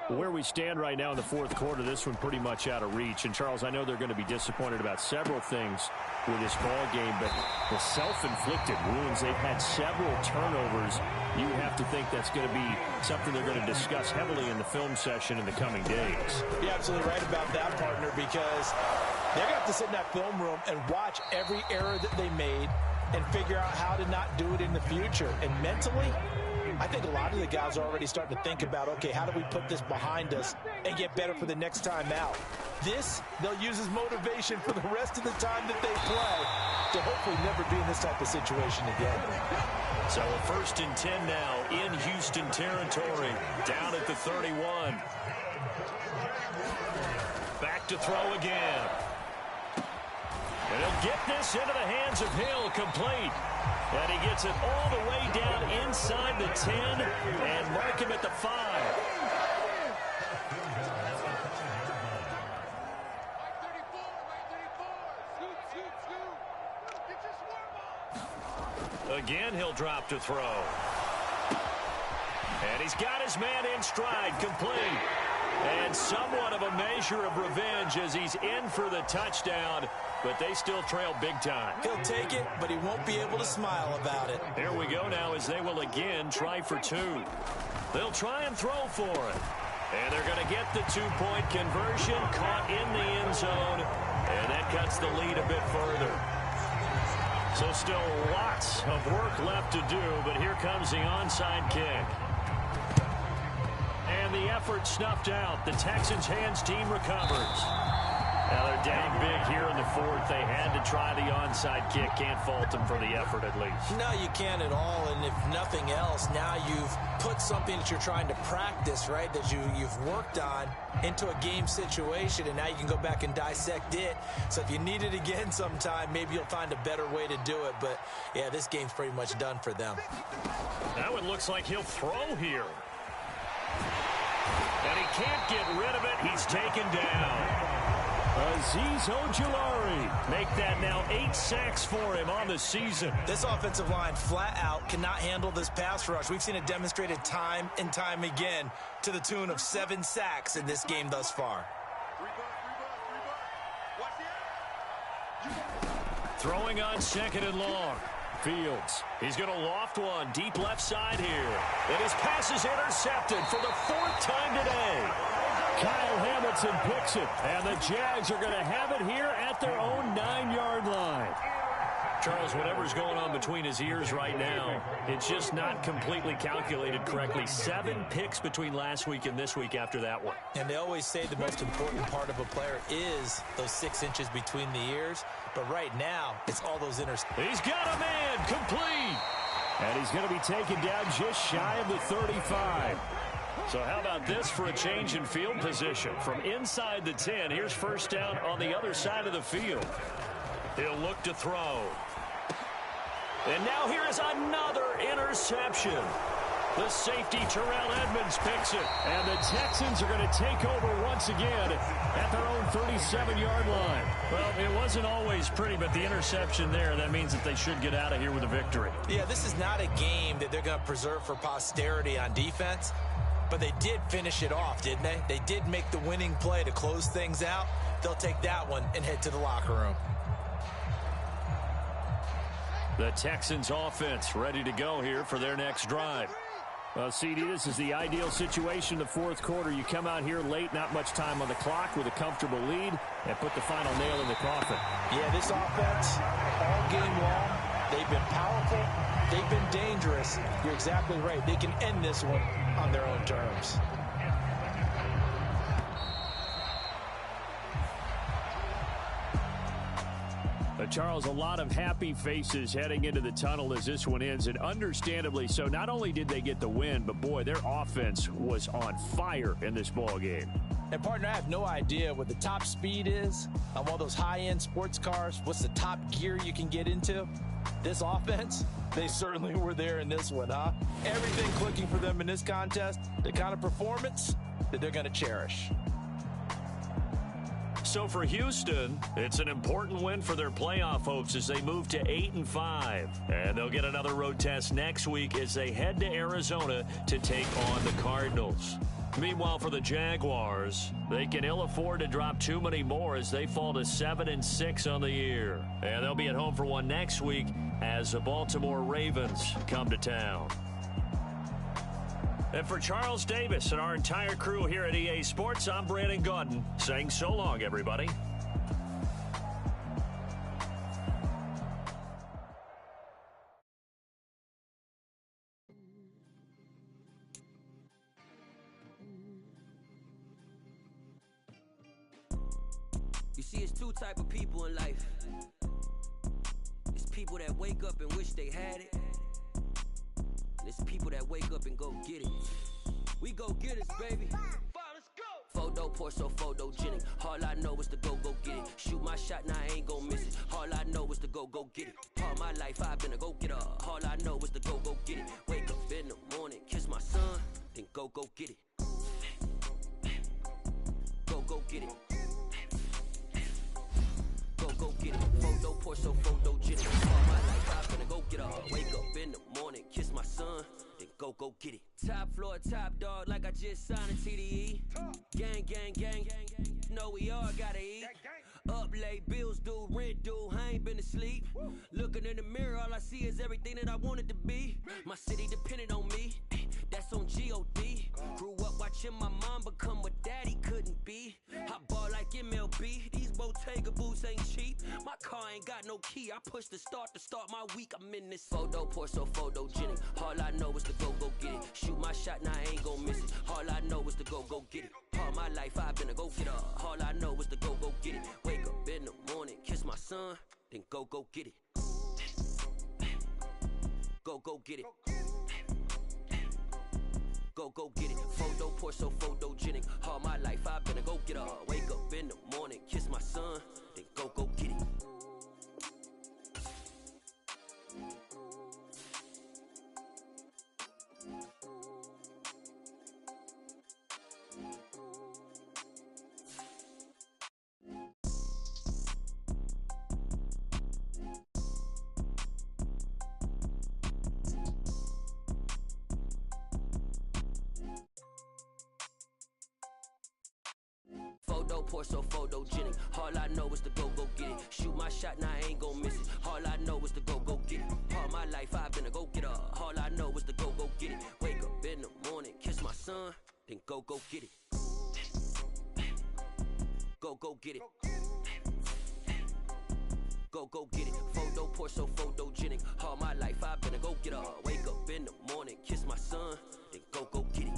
Where we stand right now in the fourth quarter, this one pretty much out of reach. And, Charles, I know they're going to be disappointed about several things with this ball game, but the self-inflicted wounds, they've had several turnovers. You have to think that's going to be something they're going to discuss heavily in the film session in the coming days. You're absolutely right about that, partner, because they're going to have to sit in that film room and watch every error that they made and figure out how to not do it in the future. And mentally, I think a lot of the guys are already starting to think about, okay, how do we put this behind us and get better for the next time out? This, they'll use as motivation for the rest of the time that they play to hopefully never be in this type of situation again. So a first and 10 now in Houston territory, down at the 31. Back to throw again. And he'll get this into the hands of Hill, complete. And he gets it all the way down inside the 10 and mark him at the 5. Again, he'll drop to throw. And he's got his man in stride, complete. And somewhat of a measure of revenge as he's in for the touchdown, but they still trail big time. He'll take it, but he won't be able to smile about it. Here we go now as they will again try for 2. They'll try and throw for it. And they're going to get the 2-point conversion, caught in the end zone, and that cuts the lead a bit further. So still lots of work left to do, but here comes the onside kick. And the effort snuffed out. The Texans' hands team recovers. Now they're down big here in the fourth. They had to try the onside kick. Can't fault them for the effort at least. No, you can't at all. And if nothing else, now you've put something that you're trying to practice, right, that you've worked on into a game situation, and now you can go back and dissect it. So if you need it again sometime, maybe you'll find a better way to do it. But, yeah, this game's pretty much done for them. Now it looks like he'll throw here. And he can't get rid of it. He's taken down. Azeez Ojulari make that now 8 sacks for him on the season. This offensive line flat out cannot handle this pass rush. We've seen it demonstrated time and time again to the tune of 7 sacks in this game thus far. Throwing on second and long. Fields. He's going to loft one deep left side here. And his pass is intercepted for the 4th time today. Kyle Hamilton picks it, and the Jags are going to have it here at their own 9-yard line. Charles, whatever's going on between his ears right now, it's just not completely calculated correctly. 7 picks between last week and this week after that one. And they always say the most important part of a player is those 6 inches between the ears. But right now, it's all those interceptions. He's got a man, complete. And he's going to be taken down just shy of the 35. So how about this for a change in field position? From inside the 10, here's first down on the other side of the field. He'll look to throw. And now here is another interception. The safety, Terrell Edmonds, picks it. And the Texans are going to take over once again at their own 37-yard line. Well, it wasn't always pretty, but the interception there, that means that they should get out of here with a victory. Yeah, this is not a game that they're going to preserve for posterity on defense. But they did finish it off, didn't they? They did make the winning play to close things out. They'll take that one and head to the locker room. The Texans offense ready to go here for their next drive. Well, CD, this is the ideal situation in the fourth quarter. You come out here late, not much time on the clock with a comfortable lead, and put the final nail in the coffin. Yeah, this offense all game long They've been powerful. They've been dangerous. You're exactly right. They can end this one on their own terms. Charles, a lot of happy faces heading into the tunnel as this one ends, and understandably so. Not only did they get the win, but boy, their offense was on fire in this ball game. And partner, I have no idea what the top speed is on one of those high-end sports cars. What's the top gear you can get into? This offense, they certainly were there in this one, huh? Everything clicking for them in this contest, the kind of performance that they're going to cherish. So for Houston, it's an important win for their playoff hopes as they move to 8-5. And they'll get another road test next week as they head to Arizona to take on the Cardinals. Meanwhile, for the Jaguars, they can ill afford to drop too many more as they fall to 7-6 on the year. And they'll be at home for one next week as the Baltimore Ravens come to town. And for Charles Davis and our entire crew here at EA Sports, I'm Brandon Gaudin saying so long, everybody. You see, it's two type of people in life. It's people that wake up and wish they had it. And it's people that wake up and go get it. We go get it, baby. Photo poor, so photogenic. All I know is to go get it. Shoot my shot, now I ain't gon' miss it. All I know is to go get it. All my life I've been a go-getter. All I know is to go get it. Wake up in the morning, kiss my son, then go get it. Go get it. Go get it. Photo poor, so photogenic. All my life I've been a go-getter. Wake up in the morning, kiss my son, then go get it. Top floor, top dog, like I just signed a TDE. Gang. Know we all gotta eat. Up late, bills due, rent due, I ain't been asleep. Looking in the mirror, all I see is everything that I wanted to be. My city depended on me, that's on G.O.D. Grew up watching my mom become what daddy couldn't be. I ball like MLB, these Bottega boots ain't cheap. My car ain't got no key, I push the start to start my week. I'm in this photo poor, so photogenic. All I know is to go get it. Shoot my shot, now I ain't gon' miss it. All I know is to go get it. All my life I've been a go-getter. All I know is to go get it. Wake up in the morning, kiss my son, then go get it. Go get it. Go get it. Photo poor, so photogenic. All my life I've been a go-getter. Wake up in the morning, kiss my son, then go get it. Photo poor, so photogenic. All I know is to go get it. Shoot my shot, now I ain't gon' miss it. All I know is to go get it. All my life I've been a go-getter. All I know is to go get it. Wake up in the morning, kiss my son, then go get it. Go get it. Go get it. Photo poor, so photogenic. All my life I've been a go-getter. Wake up in the morning, kiss my son, then go get it.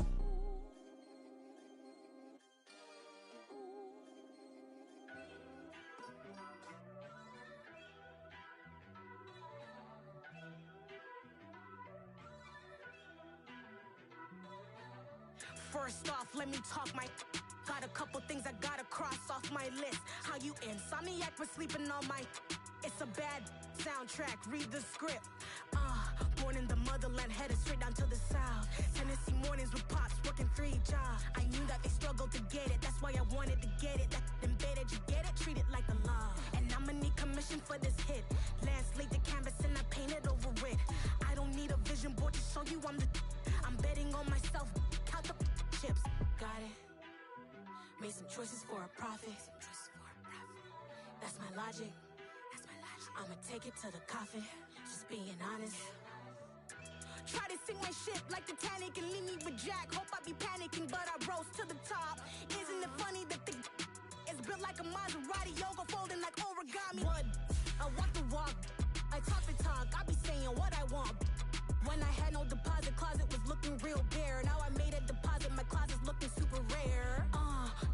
First off, let me talk my. Got a couple things I gotta cross off my list. How you insomniac for sleeping on my. It's a bad soundtrack, read the script. Born in the motherland, headed straight down to the south. Tennessee mornings with pops, working 3 jobs. I knew that they struggled to get it, that's why I wanted to get it. That embedded, you get it, treat it like a law. And I'ma need commission for this hit. Lance laid the canvas and I painted over it. I don't need a vision board to show you I'm betting on myself, count the chips. Got it. Made some choices for a profit. That's my logic. I'ma take it to the coffin. Just being honest. Try to sing my shit like Titanic and leave me with Jack. Hope I be panicking, but I rose to the top. Isn't it funny that the is built like a Maserati, yoga folding like origami? What? I walk the walk, I talk the talk. trunk. I be saying what I want. When I had no deposit, closet was looking real bare. Now I made a deposit, my closet's looking super rare.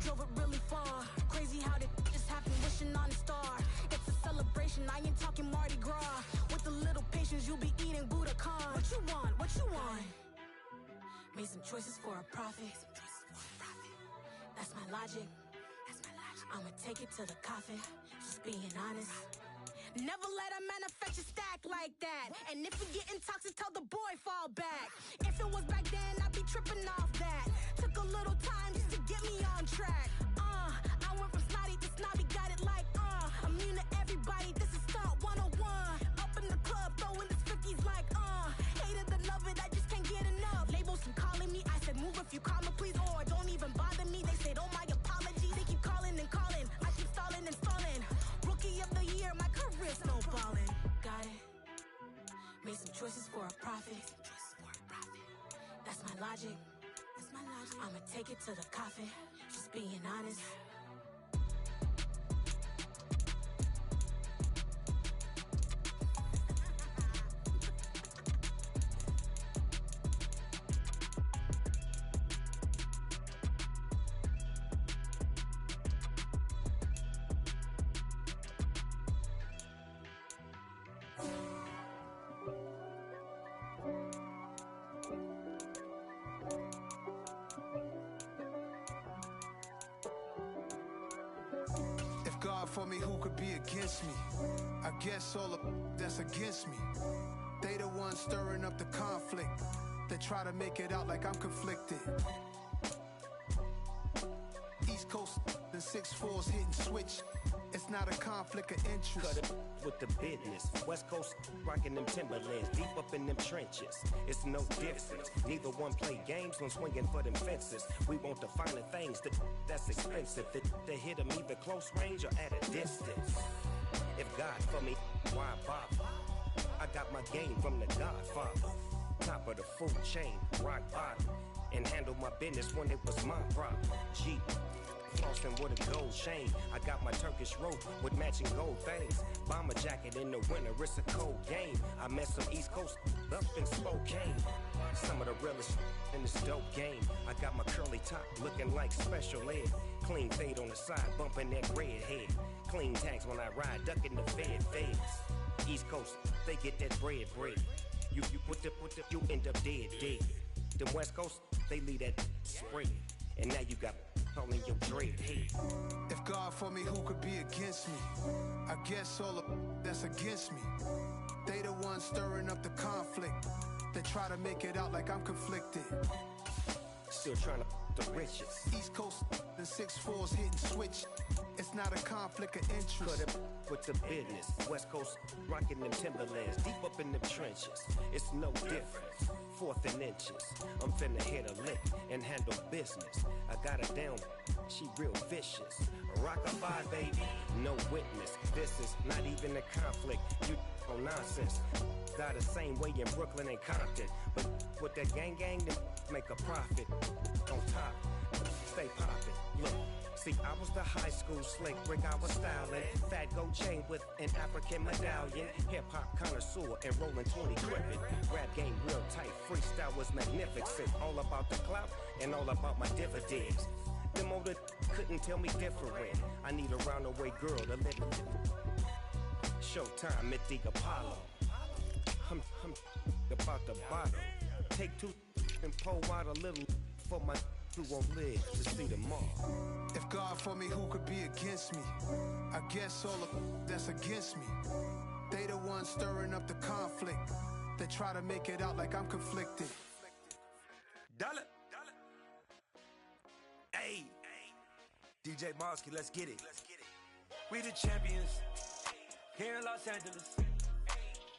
Drove it really far. Crazy how did just happen, wishing on a star. It's a celebration, I ain't talking Mardi Gras. With a little patience, you'll be eating Budokan. What you want? What you want? Made some choices for a profit. That's my logic. I'ma take it to the coffin. Just being honest. Never let a manufacture stack like that. And if we getting toxic, tell the boy fall back. If it was back then, I'd be tripping off that. Took a little time just to get me on track. I went from snotty to snobby, got it like immune to everybody. This is stunt 101. Up in the club, throwing this 50s like hate it, love it, I just can't get enough. Labels keep calling me, I said move if you call me please, or don't even bother me. They said oh my apology, they keep calling and calling. I keep stalling and stalling. Rookie of the year, my career snowballing. Got it. Made some choices for a profit. That's my logic. I'ma take it to the coffin. Just being honest. God for me, who could be against me? I guess all of that's against me. They the ones stirring up the conflict. They try to make it out like I'm conflicted. East Coast and 6'4's hitting switch. It's not a conflict of interest. Cut it with the business. West Coast rocking them Timberlands, deep up in them trenches. It's no difference. Neither one play games when swinging for them fences. We want the finer things that's expensive. To hit them either close range or at a distance. If God for me, why bother? I got my game from the Godfather. Top of the food chain, rock bottom. And handle my business when it was my problem. Jeep. Flossing with a gold chain. I got my Turkish rope with matching gold things. Bomber jacket in the winter, it's a cold game. I met some East Coast up in Spokane. Some of the realest in this dope game. I got my curly top looking like special ed. Clean fade on the side, bumping that red head. Clean tags when I ride, ducking the feds. East Coast, they get that bread. You you end up dead. Then West Coast, they leave that spread. And now you got all in your dread head. If God for me, who could be against me? I guess all of that's against me. They the ones stirring up the conflict. They try to make it out like I'm conflicted. Still trying to the riches. East Coast and 6'4's hitting switch. It's not a conflict of interest. Cut it with the business. West Coast rocking them Timberlands, deep up in them trenches. It's no difference. 4th and inches. I'm finna hit a lick and handle business. I got her down, she real vicious. Rock-a-bye, baby, no witness. This is not even a conflict. You on nonsense. Got the same way in Brooklyn and Compton. But with that gang, then make a profit. On top, stay poppin'. Look. See, I was the high school slick brick, I was styling. Fat gold chain with an African medallion. Hip-hop connoisseur and rolling 20 gripping. Rap game real tight, freestyle was magnificent. All about the clout and all about my dividends. Them older couldn't tell me different. I need a roundaway girl to live in. Showtime at the Apollo. I'm about the bottom. Take 2 and pour out a little for my who won't live to see tomorrow. If God for me, who could be against me? I guess all of that's against me. They the ones stirring up the conflict. They try to make it out like I'm conflicted. Dollar. Hey, DJ Mosky, let's get it. We the champions here in Los Angeles.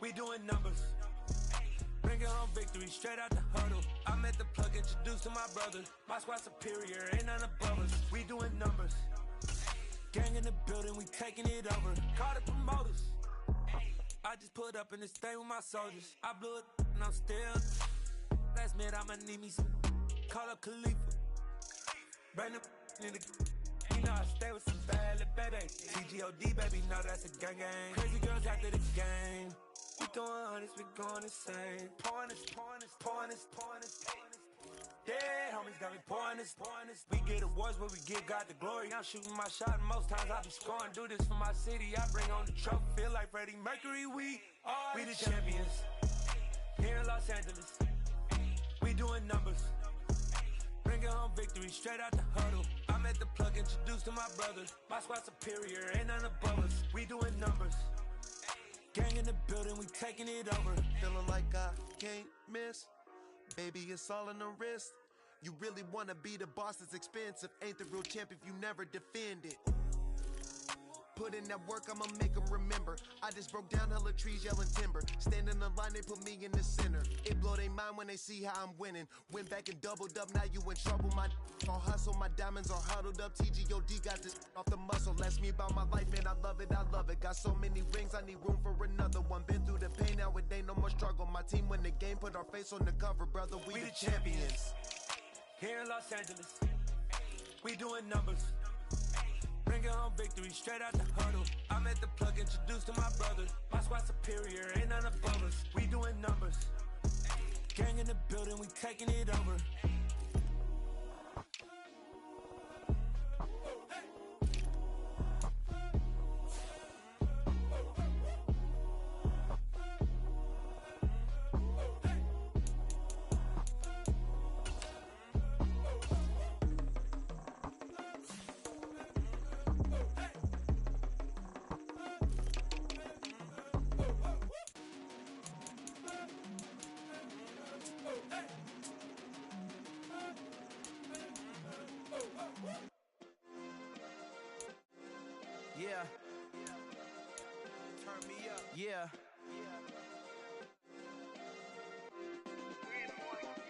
We doing numbers. Bringing home victory straight out the huddle. I'm at the plug, introduced to my brother. My squad superior, ain't none above us. We doing numbers. Gang in the building, we taking it over. Call the promoters. I just put up in this thing with my soldiers. I blew it and I'm still. Last minute, I'ma need me some. Call up Khalifa. Bring them in the. You know I stay with some bad little baby. TGOD, baby, know that's a gang. Crazy girls after the game. We throwing hundreds, we going insane. Pointers. Yeah, homies got me pointers. We get awards, but we give God the glory. I'm shooting my shot, and most times I be scoring. Do this for my city, I bring on the trophy. Feel like Freddie Mercury, we the champions. Here in Los Angeles, we doing numbers. Bringing home victory straight out the huddle. I'm at the plug, introduced to my brothers. My squad superior, ain't none above us. We doing numbers. Gang in the building, we taking it over. Feeling like I can't miss. Baby, it's all in the wrist. You really wanna be the boss, it's expensive. Ain't the real champ if you never defend it. Put in that work, I'ma make them remember. I just broke down hella trees, yelling timber. Stand in the line, they put me in the center. It blow their mind when they see how I'm winning. Went back and doubled up, now you in trouble. My on hustle, my diamonds are huddled up. TGOD got this off the muscle. Ask me about my life, man, I love it. Got so many rings, I need room for another one. Been through the pain, now it ain't no more struggle. My team win the game, put our face on the cover, brother. We the champions. Here in Los Angeles, we doing numbers. Bringing home victory straight out the huddle. I'm at the plug, introduced to my brothers. My squad superior, ain't none above us. We doing numbers. Gang in the building, we taking it over. Yeah. Turn me up. Yeah.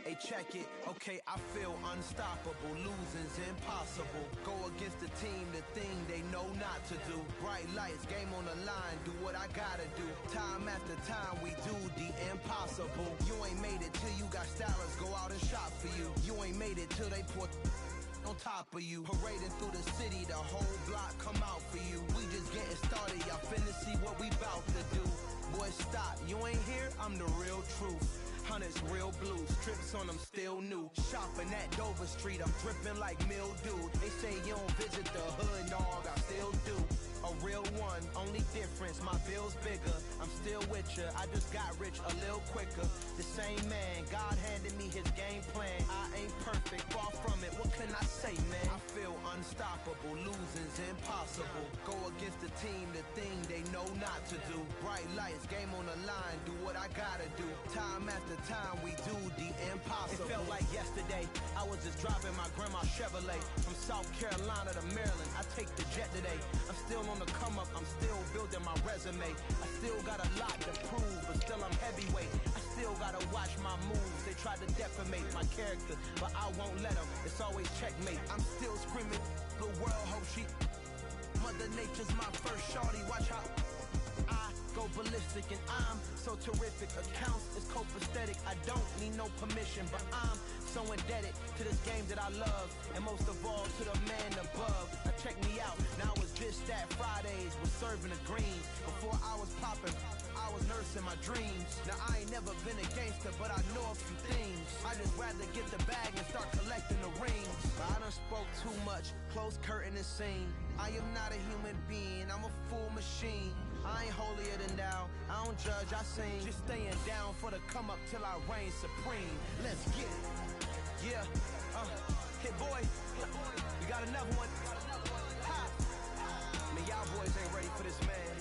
Hey, check it. Okay, I feel unstoppable. Losing's impossible. Go against the team, the thing they know not to do. Bright lights, game on the line. Do what I gotta do. Time after time, we do the impossible. You ain't made it till you got stylists go out and shop for you. You ain't made it till they put on top of you. Parading through the city, the whole block come out for you. We just getting started, y'all finna see what we bout to do. Boy, stop, you ain't here, I'm the real truth. Hunters, real blue, strips on them still new. Shopping at Dover Street, I'm dripping like mildew. They say you don't visit the hood, dog, I still do. A real one, only difference, my bill's bigger. I'm still with ya, I just got rich a little quicker. The same man, God handed me his game plan. I ain't perfect, far from it, what can I say, man? I feel unstoppable, losing's impossible. Go against the team, the thing they know not to do. Bright lights, game on the line, do what I gotta do. Time after time, we do the impossible. It felt like yesterday, I was just driving my grandma's Chevrolet. From South Carolina to Maryland, I take the jet today. I'm still on the come up, I'm still building my resume. I still got a lot to prove, but still I'm heavyweight. I still gotta watch my moves. They try to defamate my character, but I won't let them. It's always checkmate. I'm still screaming, the world hope she. Mother Nature's my first shorty, watch how I go ballistic and I'm so terrific. Accounts is copacetic, I don't need no permission, but I'm so indebted to this game that I love, and most of all to the man above. Now check me out, now it's just that Fridays was serving the green. Before I was popping, I was nursing my dreams. Now I ain't never been a gangster, but I know a few things. I just rather get the bag and start collecting the rings. But I done spoke too much, close curtain and scene. I am not a human being, I'm a full machine. I ain't holier than thou, I don't judge, I sing. Just staying down for the come up till I reign supreme. Let's get it. Yeah, hit boy, we got another one. Ha! Man, y'all boys ain't ready for this, man.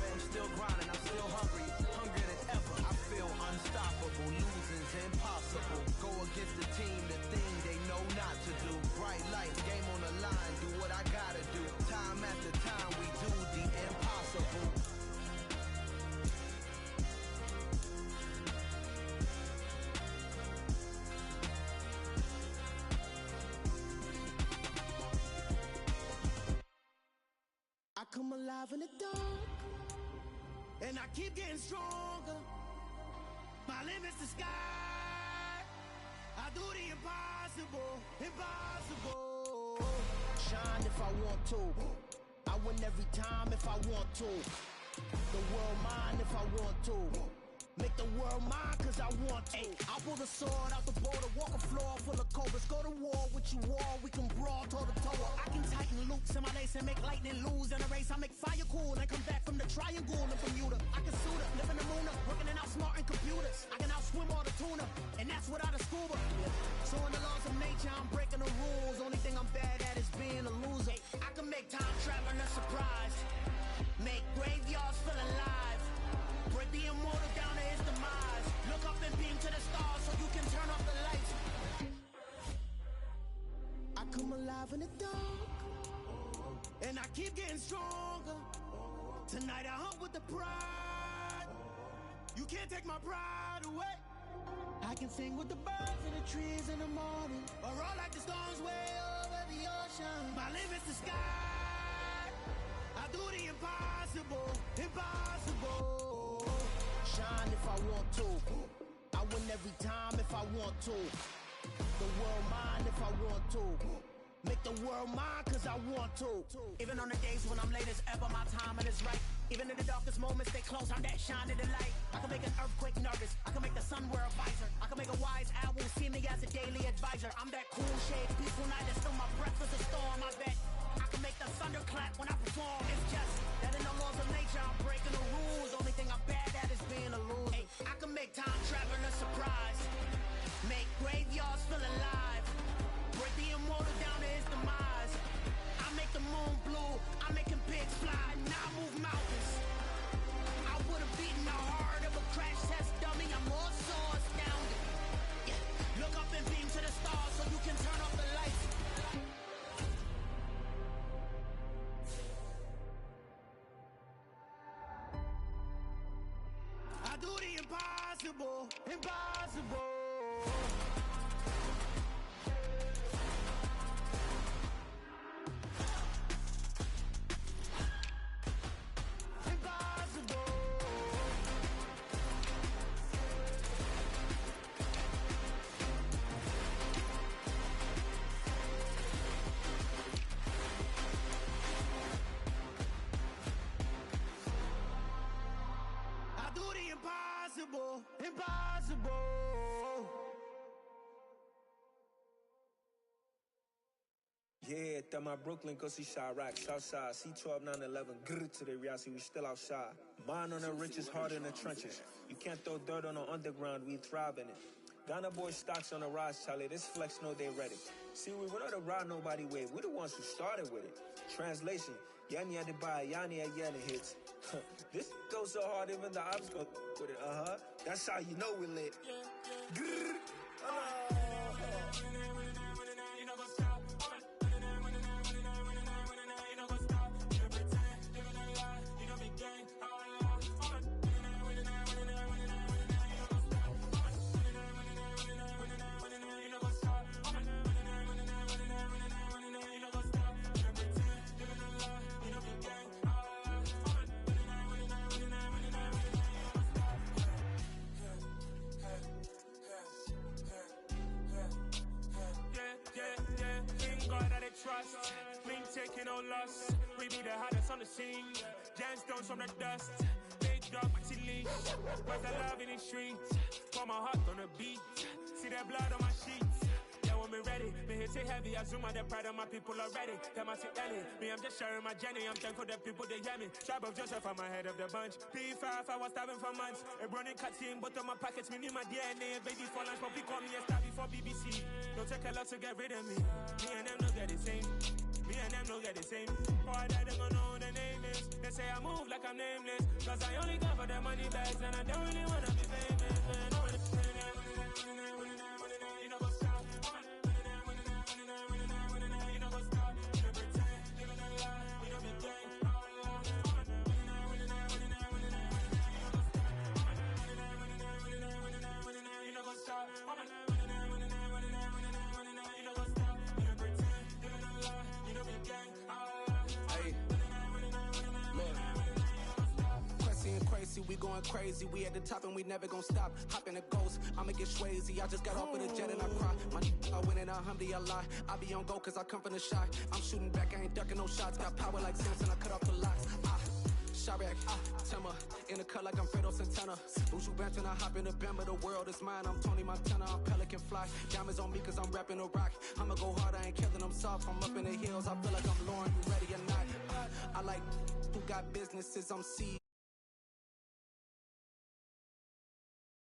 I'm still grinding, I'm still hungry, hungrier than ever. I feel unstoppable, losing's impossible. Go against the team, the thing they know not to do. Bright lights, game on the line, do what I gotta do. Time after time, we do the impossible. I come alive in the dark, and I keep getting stronger. My limit's the sky. I do the impossible, impossible. Shine if I want to. I win every time if I want to. The world mine if I want to. Make the world mine cause I want to. I'll pull the sword out the border, walk a floor full of cobras. Go to war with you, war, we can brawl toe to toe. I can tighten loops in my lace and make lightning lose in a race. I make fire cool and come back from the triangle in Bermuda. I can suit up, live in the moon up, working and outsmarting computers. I can outswim all the tuna, and that's without a scuba. So in the laws of nature, I'm breaking the rules. Only thing I'm bad at is being a loser. I can make time traveling a surprise, make graveyards feel alive, break the immortal down to his demise. Look up and beam to the stars so you can turn off the lights. I come alive in the dark, and I keep getting stronger. Tonight I hunt with the pride. You can't take my pride away. I can sing with the birds and the trees in the morning, or roll like the storms way over the ocean. My limit's the sky. I do the impossible, impossible. Shine if I want to. I win every time if I want to. The world mine if I want to. Make the world mine cause I want to. Even on the days when I'm late as ever, my timing is right. Even in the darkest moments, stay close, I'm that shining the light. I can make an earthquake nervous, I can make the sun wear a visor. I can make a wise owl see me as a daily advisor. I'm that cool shade, peaceful night, and still my breath is a storm. I bet I can make the thunder clap when I perform. It's just that in the laws of nature, I'm breaking the rules. Only thing I'm bad at is being a loser. I can make time traveling a surprise, make graveyards feel alive, break the immortal down to his demise. I make the moon blue, I'm making pigs fly, now I move mountains. I would've beaten the heart of a crash test dummy, I'm more so astounded. Yeah. Look up and beam to the stars so you can turn off the lights. I do the impossible, impossible. Impossible, impossible. Yeah, that my Brooklyn, go see Chirac, Southside, C12, 911, grr to the reality, we still outside. Mine on the richest, heart in the trenches. You can't throw dirt on the underground, we thrive in it. Ghana boy stocks on the rise, Charlie, this flex know they ready. See, we not to ride nobody wave, we the ones who started with it. Translation, Yanni had to buy, Yanni had yelling hits. This goes so hard, even the ops go with it, That's how you know we lit. Grr. Trust, been taking no loss. We be the hardest on the scene. Gemstones from the dust. Big dog, Maxi Leash. Where's the love in the streets? Pour my heart on the beat. See that blood on my sheets. Yeah, when me ready, me hit it heavy. I zoom out the pride of my people already. Tell my sit early. Me, I'm just sharing my journey. I'm thankful that people they hear me. Tribe of Joseph, I'm ahead of the bunch. P5, I was starving for months. A running cutscene, but on my pockets, me need my DNA. Baby for lunch, but we call me a star before BBC. Don't take a lot to get rid of me. Me and them don't get the same. Me and them don't get the same. Boy, that they gonna know the name is. They say I move like I'm nameless. Cause I only got for the money bags and I don't really wanna be famous, man. You know what's up? You know what's up? You know pretend, living a lie. You know be gang. You know what's up? We going crazy, we at the top and we never gonna stop. Hop in a ghost, I'ma get swayzy. I just got off with a jet and I cry. My I win and I humdy a lie. I be on go cause I come from the shot. I'm shooting back, I ain't ducking no shots. Got power like Samson, I cut off the locks. Chirac. Timber in the cut like I'm Fredo Santana. Buju Banton, I hop in the Bama, the world is mine. I'm Tony Montana, I'm Pelican Fly. Diamonds on me cause I'm rapping a rock. I'ma go hard, I ain't killing them soft. I'm up in the hills, I feel like I'm Lauren, you ready or not? I like who got businesses, I'm C.